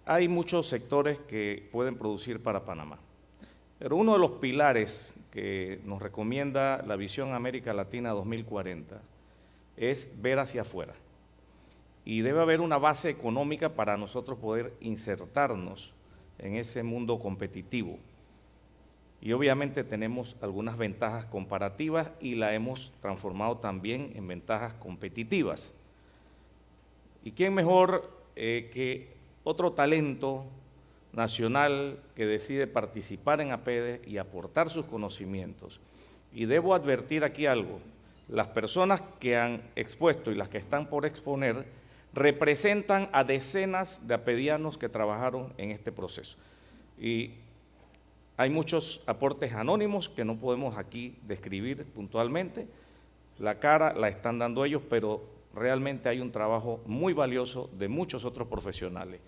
Hay muchos sectores que pueden producir para Panamá, pero uno de los pilares que nos recomienda la Visión América Latina 2040 es ver hacia afuera. Y debe haber una base económica para nosotros poder insertarnos en ese mundo competitivo. Y obviamente tenemos algunas ventajas comparativas y la hemos transformado también en ventajas competitivas. ¿Y quién mejor que otro talento nacional que decide participar en APEDE y aportar sus conocimientos? Y debo advertir aquí algo, las personas que han expuesto y las que están por exponer representan a decenas de apedianos que trabajaron en este proceso. Y hay muchos aportes anónimos que no podemos aquí describir puntualmente, la cara la están dando ellos, pero realmente hay un trabajo muy valioso de muchos otros profesionales.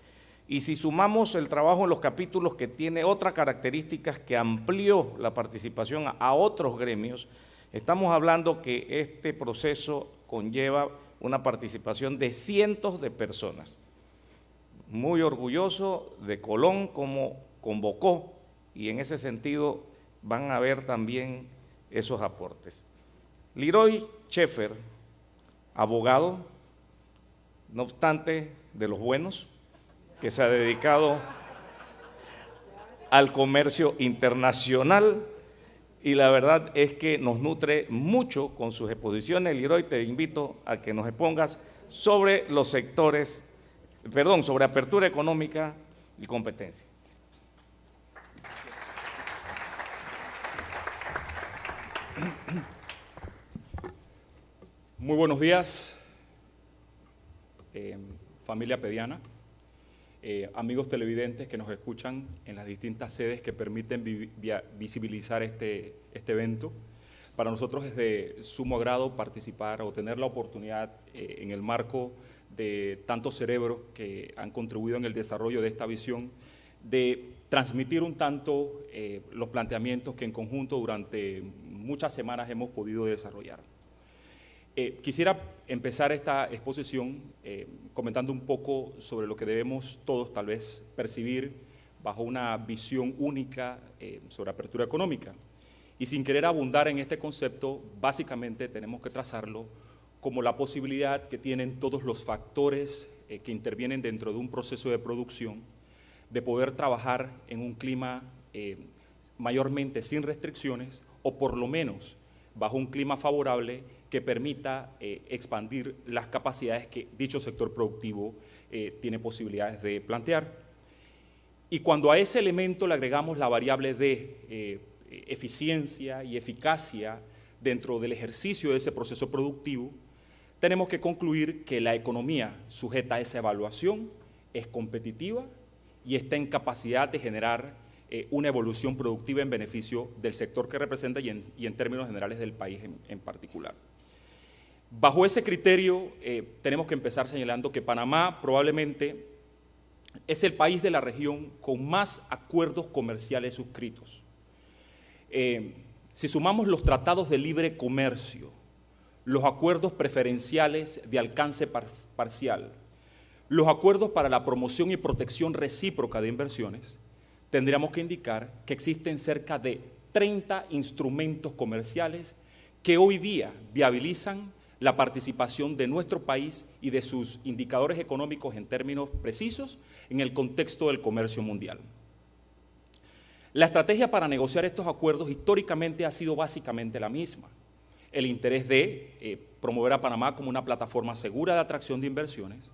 Y si sumamos el trabajo en los capítulos que tiene otras características que amplió la participación a otros gremios, estamos hablando que este proceso conlleva una participación de cientos de personas. Muy orgulloso de Colón como convocó, y en ese sentido van a ver también esos aportes. Leroy Schaeffer, abogado, no obstante de los buenos, que se ha dedicado al comercio internacional, y la verdad es que nos nutre mucho con sus exposiciones. Leroy, te invito a que nos expongas sobre los sectores, sobre apertura económica y competencia. Muy buenos días, familia apediana, amigos televidentes que nos escuchan en las distintas sedes que permiten visibilizar este evento. Para nosotros es de sumo agrado participar o tener la oportunidad en el marco de tantos cerebros que han contribuido en el desarrollo de esta visión, de transmitir un tanto los planteamientos que en conjunto durante muchas semanas hemos podido desarrollar. Quisiera empezar esta exposición comentando un poco sobre lo que debemos todos tal vez percibir bajo una visión única sobre apertura económica. Y sin querer abundar en este concepto, básicamente tenemos que trazarlo como la posibilidad que tienen todos los factores que intervienen dentro de un proceso de producción de poder trabajar en un clima mayormente sin restricciones o por lo menos bajo un clima favorable que permita expandir las capacidades que dicho sector productivo tiene posibilidades de plantear. Y cuando a ese elemento le agregamos la variable de eficiencia y eficacia dentro del ejercicio de ese proceso productivo, tenemos que concluir que la economía sujeta a esa evaluación es competitiva y está en capacidad de generar una evolución productiva en beneficio del sector que representa y en términos generales del país en particular. Bajo ese criterio, tenemos que empezar señalando que Panamá probablemente es el país de la región con más acuerdos comerciales suscritos. Si sumamos los tratados de libre comercio, los acuerdos preferenciales de alcance parcial, los acuerdos para la promoción y protección recíproca de inversiones, tendríamos que indicar que existen cerca de 30 instrumentos comerciales que hoy día viabilizan la participación de nuestro país y de sus indicadores económicos en términos precisos en el contexto del comercio mundial. La estrategia para negociar estos acuerdos históricamente ha sido básicamente la misma. El interés de promover a Panamá como una plataforma segura de atracción de inversiones,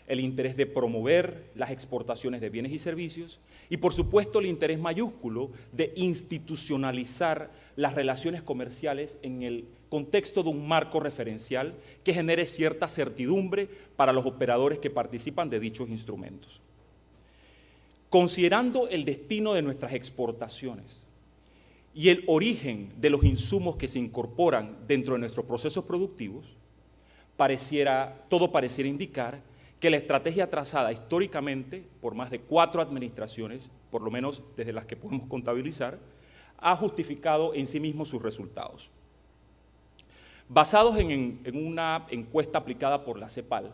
el interés de promover las exportaciones de bienes y servicios y, por supuesto, el interés mayúsculo de institucionalizar las relaciones comerciales en el contexto de un marco referencial que genere cierta certidumbre para los operadores que participan de dichos instrumentos. Considerando el destino de nuestras exportaciones y el origen de los insumos que se incorporan dentro de nuestros procesos productivos, todo pareciera indicar que la estrategia trazada históricamente por más de 4 administraciones, por lo menos desde las que podemos contabilizar, ha justificado en sí mismo sus resultados. Basados en una encuesta aplicada por la CEPAL,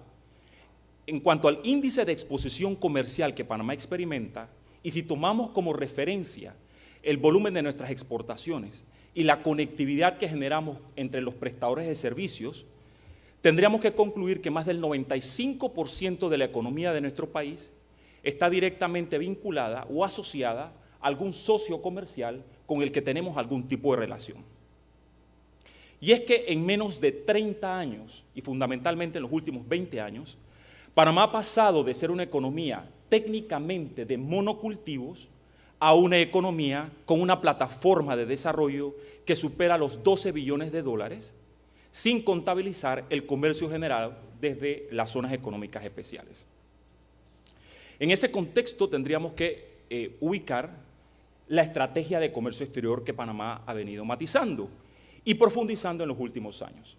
en cuanto al índice de exposición comercial que Panamá experimenta, y si tomamos como referencia el volumen de nuestras exportaciones y la conectividad que generamos entre los prestadores de servicios, tendríamos que concluir que más del 95% de la economía de nuestro país está directamente vinculada o asociada a algún socio comercial con el que tenemos algún tipo de relación. Y es que en menos de 30 años, y fundamentalmente en los últimos 20 años, Panamá ha pasado de ser una economía técnicamente de monocultivos a una economía con una plataforma de desarrollo que supera los 12 billones de dólares, sin contabilizar el comercio general desde las zonas económicas especiales. En ese contexto tendríamos que ubicar la estrategia de comercio exterior que Panamá ha venido matizando y profundizando en los últimos años.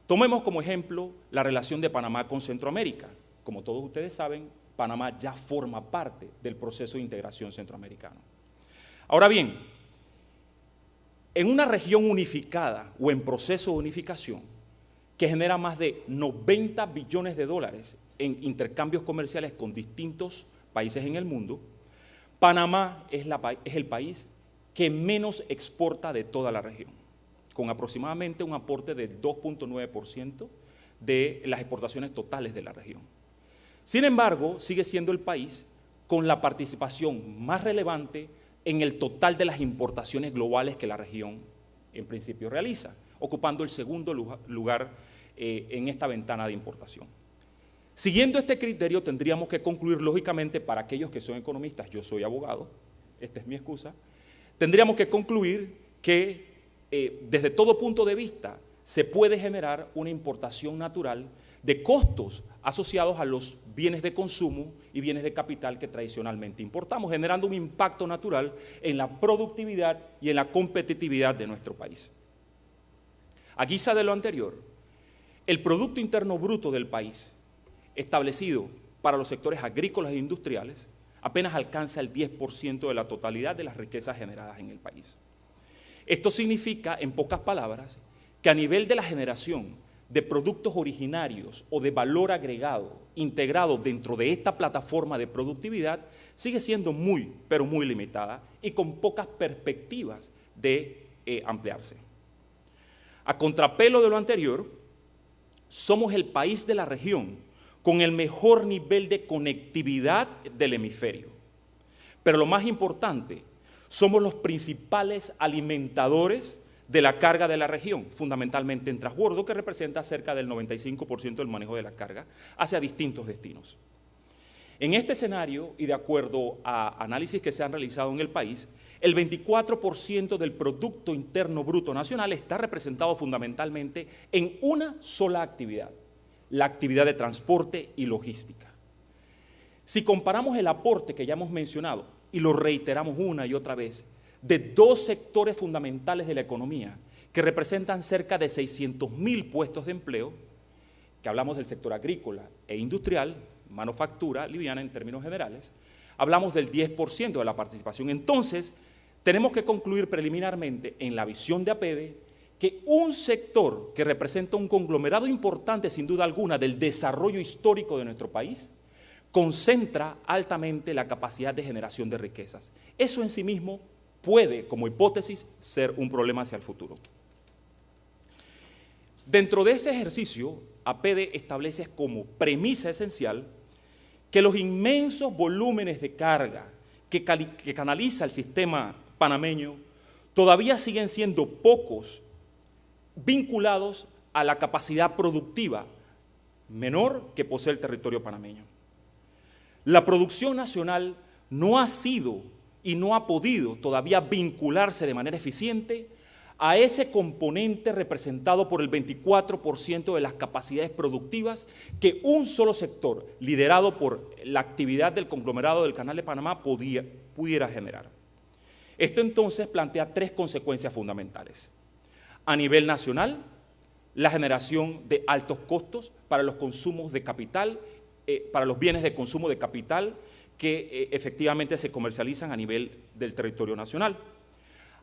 Tomemos como ejemplo la relación de Panamá con Centroamérica. Como todos ustedes saben, Panamá ya forma parte del proceso de integración centroamericano. Ahora bien, en una región unificada o en proceso de unificación que genera más de 90 billones de dólares en intercambios comerciales con distintos países en el mundo, Panamá es el país que menos exporta de toda la región, con aproximadamente un aporte del 2.9% de las exportaciones totales de la región. Sin embargo, sigue siendo el país con la participación más relevante en el total de las importaciones globales que la región en principio realiza, ocupando el segundo lugar en esta ventana de importación. Siguiendo este criterio, tendríamos que concluir lógicamente, para aquellos que son economistas, yo soy abogado, esta es mi excusa, tendríamos que concluir que desde todo punto de vista se puede generar una importación natural de costos asociados a los bienes de consumo y bienes de capital que tradicionalmente importamos, generando un impacto natural en la productividad y en la competitividad de nuestro país. A guisa de lo anterior, el Producto Interno Bruto del país, establecido para los sectores agrícolas e industriales, apenas alcanza el 10% de la totalidad de las riquezas generadas en el país. Esto significa, en pocas palabras, que a nivel de la generación de productos originarios o de valor agregado integrado dentro de esta plataforma de productividad sigue siendo muy, pero muy limitada y con pocas perspectivas de ampliarse. A contrapelo de lo anterior, somos el país de la región con el mejor nivel de conectividad del hemisferio. Pero lo más importante, somos los principales alimentadores de la carga de la región, fundamentalmente en transbordo, que representa cerca del 95% del manejo de la carga hacia distintos destinos. En este escenario, y de acuerdo a análisis que se han realizado en el país, el 24% del Producto Interno Bruto Nacional está representado fundamentalmente en una sola actividad, la actividad de transporte y logística. Si comparamos el aporte que ya hemos mencionado, y lo reiteramos una y otra vez, de dos sectores fundamentales de la economía que representan cerca de 600.000 puestos de empleo, que hablamos del sector agrícola e industrial, manufactura liviana en términos generales, hablamos del 10% de la participación. Entonces, tenemos que concluir preliminarmente en la visión de APEDE que un sector que representa un conglomerado importante, sin duda alguna, del desarrollo histórico de nuestro país, concentra altamente la capacidad de generación de riquezas. Eso en sí mismo puede, como hipótesis, ser un problema hacia el futuro. Dentro de ese ejercicio, APEDE establece como premisa esencial que los inmensos volúmenes de carga que canaliza el sistema panameño todavía siguen siendo pocos vinculados a la capacidad productiva menor que posee el territorio panameño. La producción nacional no ha sido y no ha podido todavía vincularse de manera eficiente a ese componente representado por el 24% de las capacidades productivas que un solo sector, liderado por la actividad del conglomerado del Canal de Panamá, pudiera generar. Esto entonces plantea tres consecuencias fundamentales. A nivel nacional, la generación de altos costos para los consumos de capital, para los bienes de consumo de capital que efectivamente se comercializan a nivel del territorio nacional.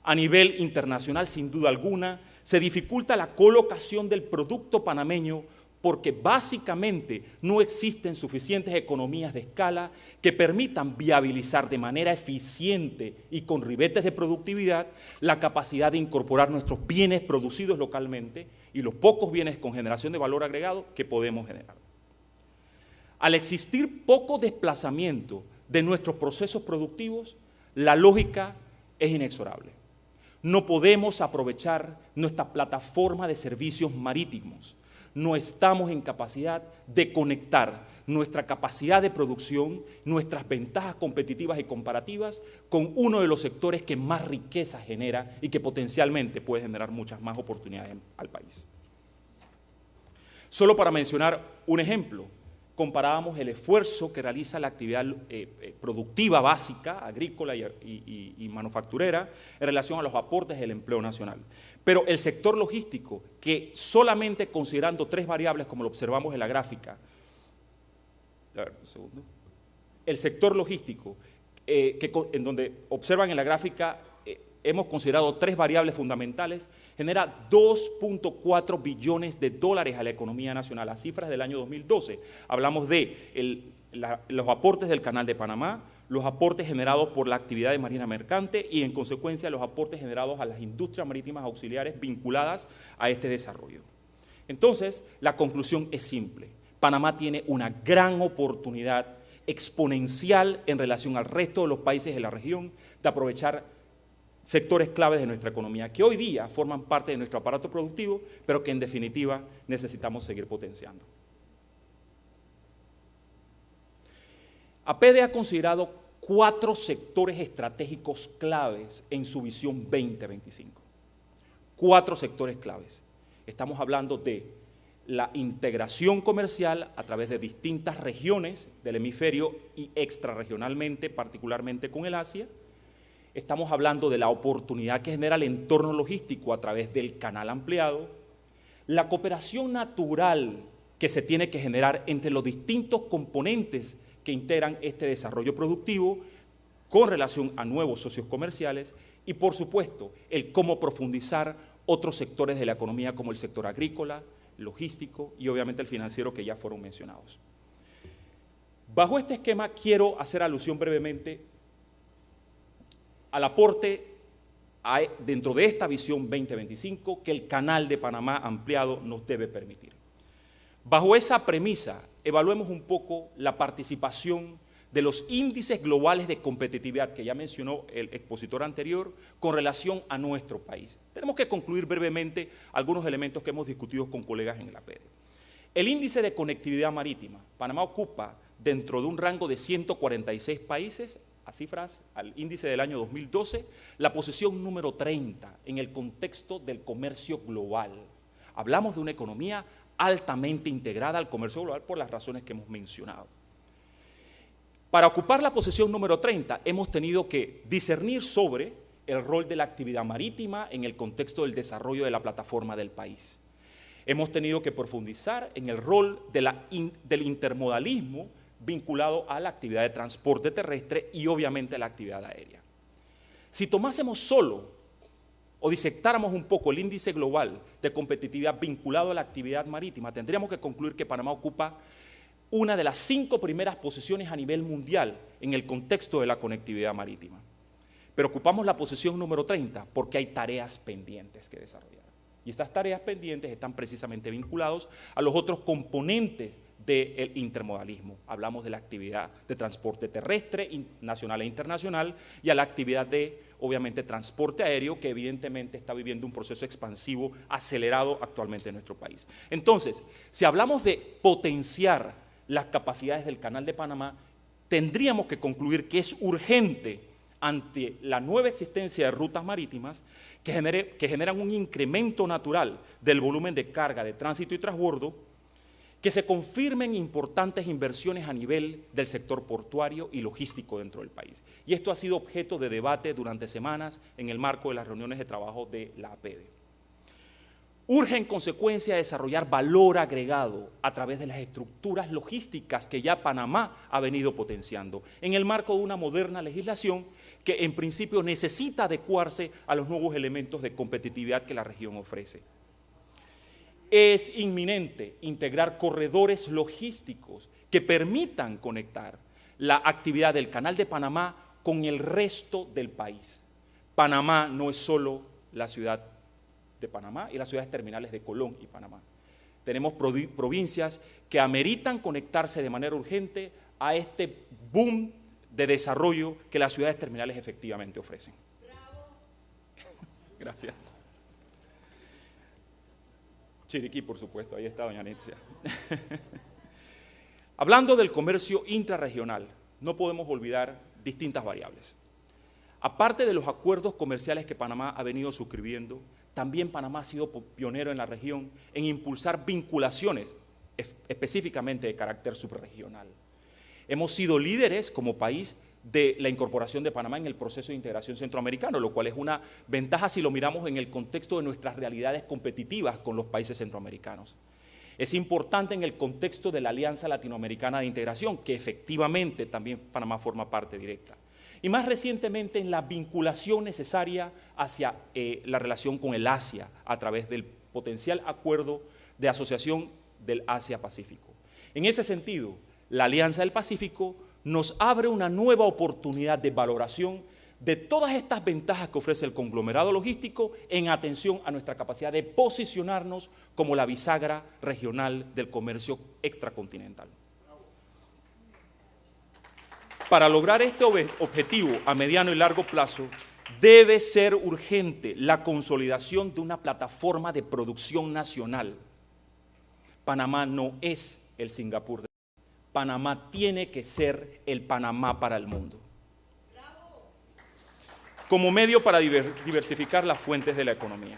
A nivel internacional, sin duda alguna, se dificulta la colocación del producto panameño porque básicamente no existen suficientes economías de escala que permitan viabilizar de manera eficiente y con ribetes de productividad la capacidad de incorporar nuestros bienes producidos localmente y los pocos bienes con generación de valor agregado que podemos generar. Al existir poco desplazamiento de nuestros procesos productivos, la lógica es inexorable. No podemos aprovechar nuestra plataforma de servicios marítimos. No estamos en capacidad de conectar nuestra capacidad de producción, nuestras ventajas competitivas y comparativas con uno de los sectores que más riqueza genera y que potencialmente puede generar muchas más oportunidades al país. Solo para mencionar un ejemplo, comparábamos el esfuerzo que realiza la actividad productiva básica, agrícola y manufacturera, en relación a los aportes del empleo nacional. Pero el sector logístico, que solamente considerando 3 variables, como lo observamos en la gráfica, a ver, un segundo, el sector logístico, en donde observan en la gráfica, hemos considerado 3 variables fundamentales, genera 2.4 billones de dólares a la economía nacional. Las cifras del año 2012. Hablamos de los aportes del Canal de Panamá, los aportes generados por la actividad de marina mercante y, en consecuencia, los aportes generados a las industrias marítimas auxiliares vinculadas a este desarrollo. Entonces, la conclusión es simple. Panamá tiene una gran oportunidad exponencial en relación al resto de los países de la región de aprovechar sectores claves de nuestra economía, que hoy día forman parte de nuestro aparato productivo, pero que en definitiva necesitamos seguir potenciando. APD ha considerado 4 sectores estratégicos claves en su visión 2025. 4 sectores claves. Estamos hablando de la integración comercial a través de distintas regiones del hemisferio y extrarregionalmente, particularmente con el Asia. Estamos hablando de la oportunidad que genera el entorno logístico a través del canal ampliado, la cooperación natural que se tiene que generar entre los distintos componentes que integran este desarrollo productivo con relación a nuevos socios comerciales y, por supuesto, el cómo profundizar otros sectores de la economía como el sector agrícola, logístico y obviamente el financiero que ya fueron mencionados. Bajo este esquema quiero hacer alusión brevemente al aporte dentro de esta visión 2025 que el Canal de Panamá ampliado nos debe permitir. Bajo esa premisa, evaluemos un poco la participación de los índices globales de competitividad que ya mencionó el expositor anterior con relación a nuestro país. Tenemos que concluir brevemente algunos elementos que hemos discutido con colegas en el APD. El índice de conectividad marítima, Panamá ocupa dentro de un rango de 146 países, a cifras al índice del año 2012, la posición número 30 en el contexto del comercio global. Hablamos de una economía altamente integrada al comercio global por las razones que hemos mencionado. Para ocupar la posición número 30 hemos tenido que discernir sobre el rol de la actividad marítima en el contexto del desarrollo de la plataforma del país. Hemos tenido que profundizar en el rol del intermodalismo vinculado a la actividad de transporte terrestre y obviamente a la actividad aérea. Si tomásemos solo o disectáramos un poco el índice global de competitividad vinculado a la actividad marítima, tendríamos que concluir que Panamá ocupa una de las 5 primeras posiciones a nivel mundial en el contexto de la conectividad marítima. Pero ocupamos la posición número 30 porque hay tareas pendientes que desarrollar. Y esas tareas pendientes están precisamente vinculados a los otros componentes del intermodalismo. Hablamos de la actividad de transporte terrestre, nacional e internacional, y a la actividad de, obviamente, transporte aéreo, que evidentemente está viviendo un proceso expansivo acelerado actualmente en nuestro país. Entonces, si hablamos de potenciar las capacidades del Canal de Panamá, tendríamos que concluir que es urgente ante la nueva existencia de rutas marítimas que generan un incremento natural del volumen de carga de tránsito y transbordo, que se confirmen importantes inversiones a nivel del sector portuario y logístico dentro del país. Y esto ha sido objeto de debate durante semanas en el marco de las reuniones de trabajo de la APD. Urge en consecuencia desarrollar valor agregado a través de las estructuras logísticas que ya Panamá ha venido potenciando, en el marco de una moderna legislación que en principio necesita adecuarse a los nuevos elementos de competitividad que la región ofrece. Es inminente integrar corredores logísticos que permitan conectar la actividad del Canal de Panamá con el resto del país. Panamá no es solo la ciudad de Panamá y las ciudades terminales de Colón y Panamá. Tenemos provincias que ameritan conectarse de manera urgente a este boom de desarrollo que las ciudades terminales efectivamente ofrecen. ¡Bravo! Gracias. Chiriquí, por supuesto, ahí está doña Nitzia. Hablando del comercio intrarregional, no podemos olvidar distintas variables. Aparte de los acuerdos comerciales que Panamá ha venido suscribiendo, también Panamá ha sido pionero en la región en impulsar vinculaciones específicamente de carácter subregional. Hemos sido líderes como país de la incorporación de Panamá en el proceso de integración centroamericano, lo cual es una ventaja si lo miramos en el contexto de nuestras realidades competitivas con los países centroamericanos. Es importante en el contexto de la Alianza Latinoamericana de Integración, que efectivamente también Panamá forma parte directa. Y más recientemente en la vinculación necesaria hacia la relación con el Asia a través del potencial acuerdo de asociación del Asia-Pacífico. En ese sentido, la Alianza del Pacífico nos abre una nueva oportunidad de valoración de todas estas ventajas que ofrece el conglomerado logístico en atención a nuestra capacidad de posicionarnos como la bisagra regional del comercio extracontinental. Para lograr este objetivo a mediano y largo plazo, debe ser urgente la consolidación de una plataforma de producción nacional. Panamá no es el Singapur de Panamá tiene que ser el Panamá para el mundo. Como medio para diversificar las fuentes de la economía.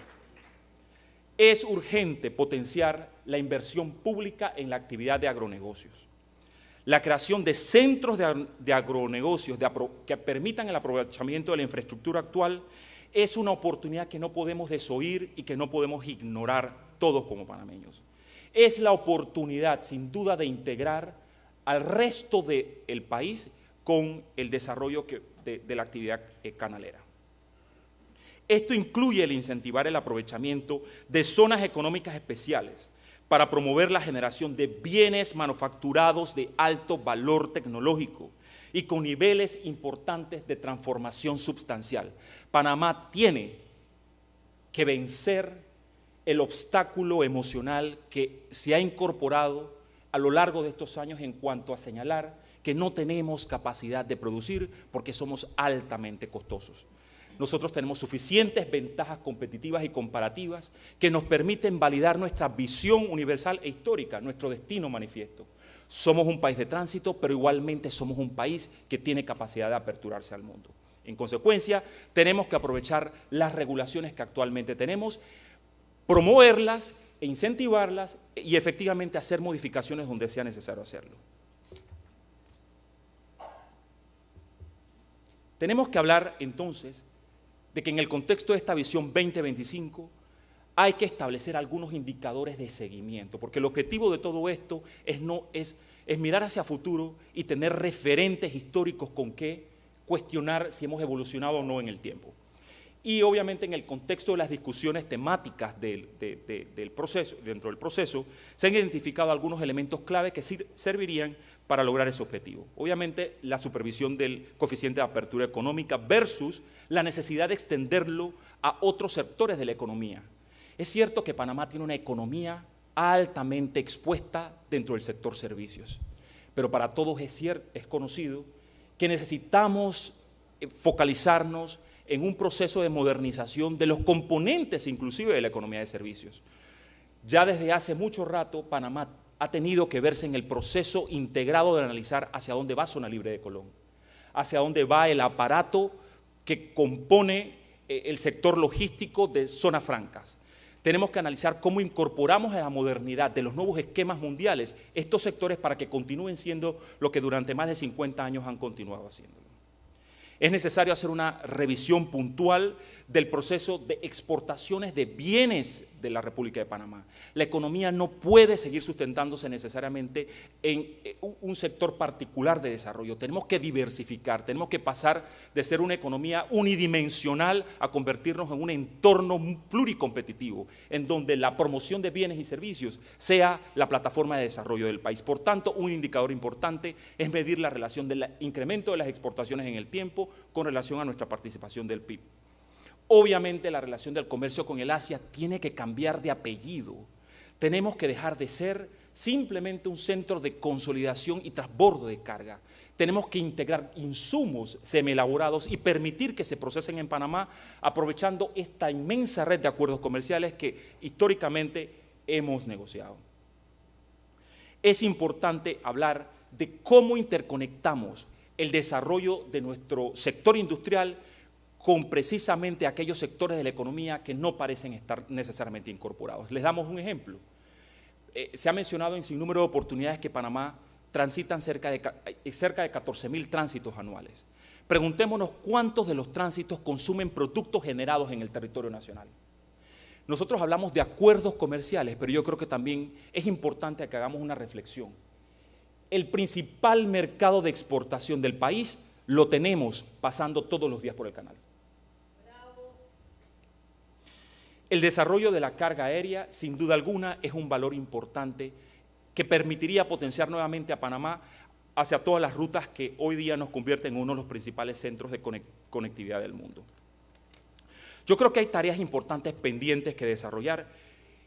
Es urgente potenciar la inversión pública en la actividad de agronegocios. La creación de centros de agronegocios que permitan el aprovechamiento de la infraestructura actual es una oportunidad que no podemos desoír y que no podemos ignorar todos como panameños. Es la oportunidad, sin duda, de integrar al resto del país con el desarrollo de la actividad canalera. Esto incluye el incentivar el aprovechamiento de zonas económicas especiales para promover la generación de bienes manufacturados de alto valor tecnológico y con niveles importantes de transformación substancial. Panamá tiene que vencer el obstáculo emocional que se ha incorporado a lo largo de estos años en cuanto a señalar que no tenemos capacidad de producir porque somos altamente costosos. Nosotros tenemos suficientes ventajas competitivas y comparativas que nos permiten validar nuestra visión universal e histórica, nuestro destino manifiesto. Somos un país de tránsito, pero igualmente somos un país que tiene capacidad de aperturarse al mundo. En consecuencia, tenemos que aprovechar las regulaciones que actualmente tenemos, promoverlas e incentivarlas y efectivamente hacer modificaciones donde sea necesario hacerlo. Tenemos que hablar entonces de que en el contexto de esta visión 2025 hay que establecer algunos indicadores de seguimiento, porque el objetivo de todo esto es mirar hacia futuro y tener referentes históricos con que cuestionar si hemos evolucionado o no en el tiempo. Y obviamente en el contexto de las discusiones temáticas del proceso, dentro del proceso, se han identificado algunos elementos clave que servirían para lograr ese objetivo. Obviamente la supervisión del coeficiente de apertura económica versus la necesidad de extenderlo a otros sectores de la economía. Es cierto que Panamá tiene una economía altamente expuesta dentro del sector servicios, pero para todos es conocido que necesitamos focalizarnos en un proceso de modernización de los componentes inclusive de la economía de servicios. Ya desde hace mucho rato Panamá ha tenido que verse en el proceso integrado de analizar hacia dónde va Zona Libre de Colón, hacia dónde va el aparato que compone el sector logístico de zonas francas. Tenemos que analizar cómo incorporamos a la modernidad de los nuevos esquemas mundiales estos sectores para que continúen siendo lo que durante más de 50 años han continuado haciéndolo. Es necesario hacer una revisión puntual del proceso de exportaciones de bienes de la República de Panamá. La economía no puede seguir sustentándose necesariamente en un sector particular de desarrollo. Tenemos que diversificar, tenemos que pasar de ser una economía unidimensional a convertirnos en un entorno pluricompetitivo, en donde la promoción de bienes y servicios sea la plataforma de desarrollo del país. Por tanto, un indicador importante es medir la relación del incremento de las exportaciones en el tiempo con relación a nuestra participación del PIB. Obviamente la relación del comercio con el Asia tiene que cambiar de apellido. Tenemos que dejar de ser simplemente un centro de consolidación y transbordo de carga. Tenemos que integrar insumos semielaborados y permitir que se procesen en Panamá, aprovechando esta inmensa red de acuerdos comerciales que históricamente hemos negociado. Es importante hablar de cómo interconectamos el desarrollo de nuestro sector industrial con precisamente aquellos sectores de la economía que no parecen estar necesariamente incorporados. Les damos un ejemplo. Se ha mencionado en sin número de oportunidades que Panamá transitan cerca de 14.000 tránsitos anuales. Preguntémonos cuántos de los tránsitos consumen productos generados en el territorio nacional. Nosotros hablamos de acuerdos comerciales, pero yo creo que también es importante que hagamos una reflexión. El principal mercado de exportación del país lo tenemos pasando todos los días por el canal. El desarrollo de la carga aérea, sin duda alguna, es un valor importante que permitiría potenciar nuevamente a Panamá hacia todas las rutas que hoy día nos convierten en uno de los principales centros de conectividad del mundo. Yo creo que hay tareas importantes pendientes que desarrollar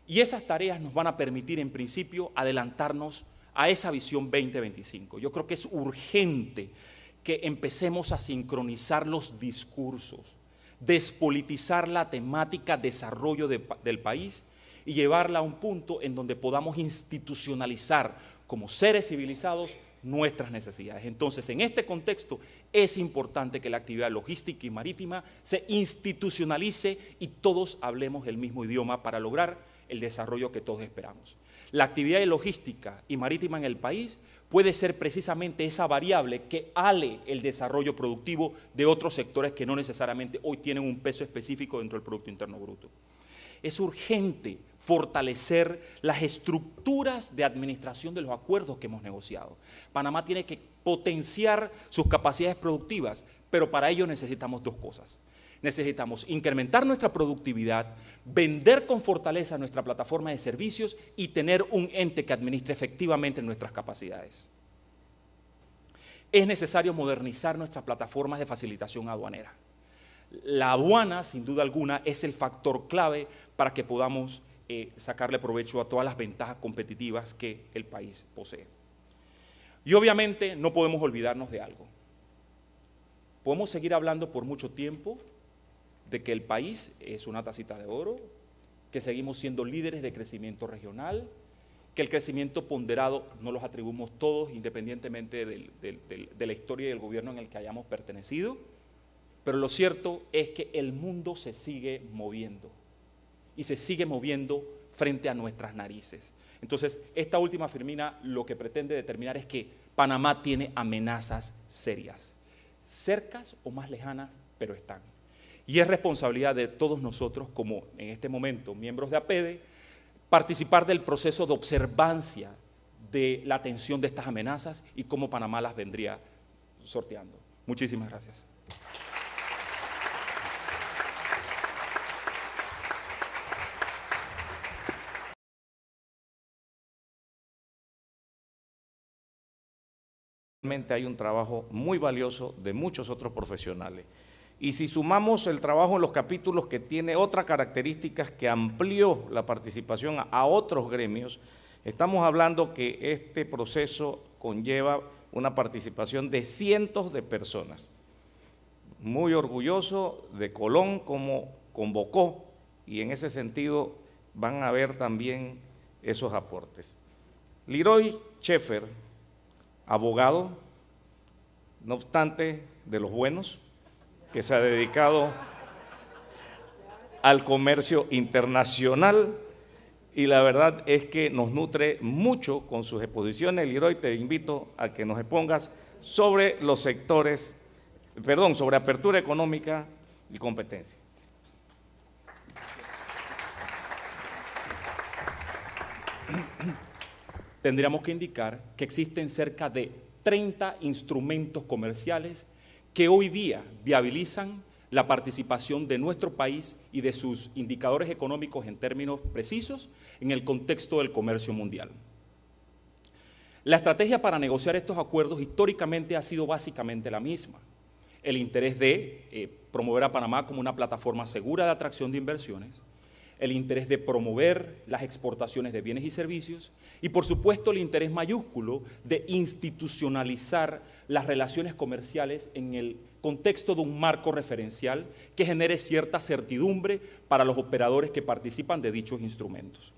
y esas tareas nos van a permitir, en principio, adelantarnos a esa visión 2025. Yo creo que es urgente que empecemos a sincronizar los discursos, despolitizar la temática desarrollo del país y llevarla a un punto en donde podamos institucionalizar como seres civilizados nuestras necesidades. Entonces, en este contexto es importante que la actividad logística y marítima se institucionalice y todos hablemos el mismo idioma para lograr el desarrollo que todos esperamos. La actividad logística y marítima en el país puede ser precisamente esa variable que ale el desarrollo productivo de otros sectores que no necesariamente hoy tienen un peso específico dentro del Producto Interno Bruto. Es urgente fortalecer las estructuras de administración de los acuerdos que hemos negociado. Panamá tiene que potenciar sus capacidades productivas, pero para ello necesitamos dos cosas. Necesitamos incrementar nuestra productividad, vender con fortaleza nuestra plataforma de servicios y tener un ente que administre efectivamente nuestras capacidades. Es necesario modernizar nuestras plataformas de facilitación aduanera. La aduana, sin duda alguna, es el factor clave para que podamos sacarle provecho a todas las ventajas competitivas que el país posee. Y obviamente no podemos olvidarnos de algo. Podemos seguir hablando por mucho tiempo de que el país es una tacita de oro, que seguimos siendo líderes de crecimiento regional, que el crecimiento ponderado no los atribuimos todos independientemente de la historia y del gobierno en el que hayamos pertenecido, pero lo cierto es que el mundo se sigue moviendo y se sigue moviendo frente a nuestras narices. Entonces, esta última firmina lo que pretende determinar es que Panamá tiene amenazas serias, cercas o más lejanas, pero están. Y es responsabilidad de todos nosotros, como en este momento miembros de APEDE, participar del proceso de observancia de la atención de estas amenazas y cómo Panamá las vendría sorteando. Muchísimas gracias. Realmente hay un trabajo muy valioso de muchos otros profesionales. Y si sumamos el trabajo en los capítulos que tiene otras características que amplió la participación a otros gremios, estamos hablando que este proceso conlleva una participación de cientos de personas. Muy orgulloso de Colón como convocó y en ese sentido van a ver también esos aportes. Leroy Schaeffer, abogado, no obstante de los buenos, que se ha dedicado al comercio internacional y la verdad es que nos nutre mucho con sus exposiciones. Leroy, te invito a que nos expongas sobre los sectores, sobre apertura económica y competencia. tendríamos que indicar que existen cerca de 30 instrumentos comerciales que hoy día viabilizan la participación de nuestro país y de sus indicadores económicos en términos precisos en el contexto del comercio mundial. La estrategia para negociar estos acuerdos históricamente ha sido básicamente la misma: el interés de promover a Panamá como una plataforma segura de atracción de inversiones, el interés de promover las exportaciones de bienes y servicios y, por supuesto, el interés mayúsculo de institucionalizar las relaciones comerciales en el contexto de un marco referencial que genere cierta certidumbre para los operadores que participan de dichos instrumentos.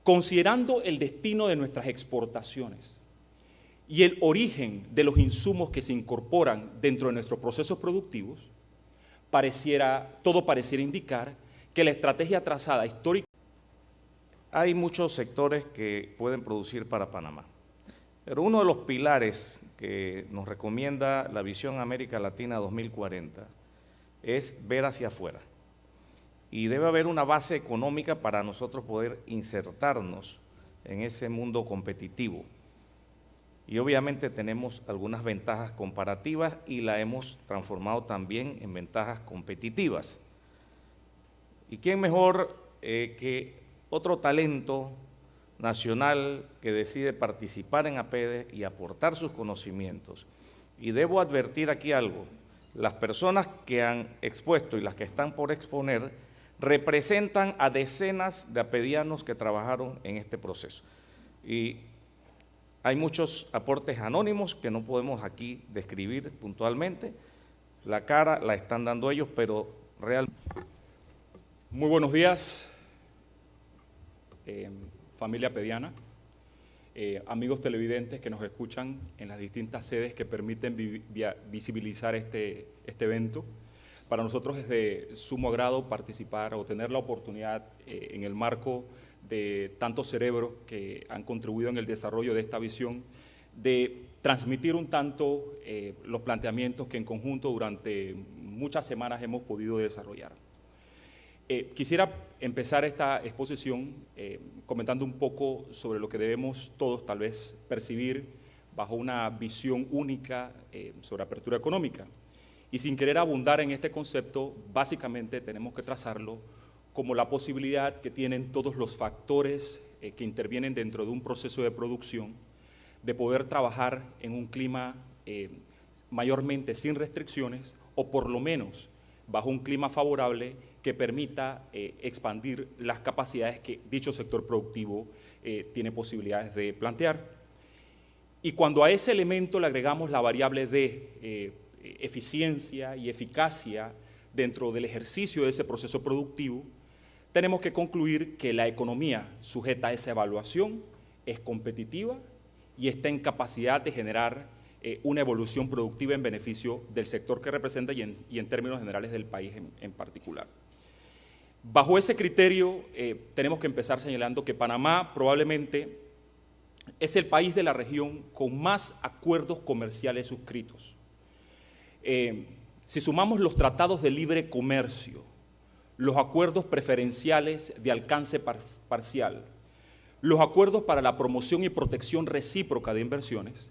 Considerando el destino de nuestras exportaciones y el origen de los insumos que se incorporan dentro de nuestros procesos productivos, todo pareciera indicar que la estrategia trazada histórica. Hay muchos sectores que pueden producir para Panamá, pero uno de los pilares que nos recomienda la Visión América Latina 2040 es ver hacia afuera. Y debe haber una base económica para nosotros poder insertarnos en ese mundo competitivo. Y obviamente tenemos algunas ventajas comparativas y la hemos transformado también en ventajas competitivas. ¿Y quién mejor que otro talento nacional que decide participar en APEDE y aportar sus conocimientos? Y debo advertir aquí algo: las personas que han expuesto y las que están por exponer representan a decenas de apedianos que trabajaron en este proceso. Y hay muchos aportes anónimos que no podemos aquí describir puntualmente. La cara la están dando ellos, pero realmente. Muy buenos días, familia apediana, amigos televidentes que nos escuchan en las distintas sedes que permiten visibilizar este evento. Para nosotros es de sumo agrado participar o tener la oportunidad en el marco de tantos cerebros que han contribuido en el desarrollo de esta visión, de transmitir un tanto los planteamientos que en conjunto durante muchas semanas hemos podido desarrollar. Quisiera empezar esta exposición comentando un poco sobre lo que debemos todos tal vez percibir bajo una visión única sobre apertura económica. Y sin querer abundar en este concepto, básicamente tenemos que trazarlo como la posibilidad que tienen todos los factores que intervienen dentro de un proceso de producción de poder trabajar en un clima mayormente sin restricciones o por lo menos bajo un clima favorable que permita expandir las capacidades que dicho sector productivo tiene posibilidades de plantear. Y cuando a ese elemento le agregamos la variable de eficiencia y eficacia dentro del ejercicio de ese proceso productivo, tenemos que concluir que la economía sujeta a esa evaluación es competitiva y está en capacidad de generar una evolución productiva en beneficio del sector que representa y en términos generales del país en particular. Bajo ese criterio, tenemos que empezar señalando que Panamá probablemente es el país de la región con más acuerdos comerciales suscritos. Si sumamos los tratados de libre comercio, los acuerdos preferenciales de alcance parcial, los acuerdos para la promoción y protección recíproca de inversiones,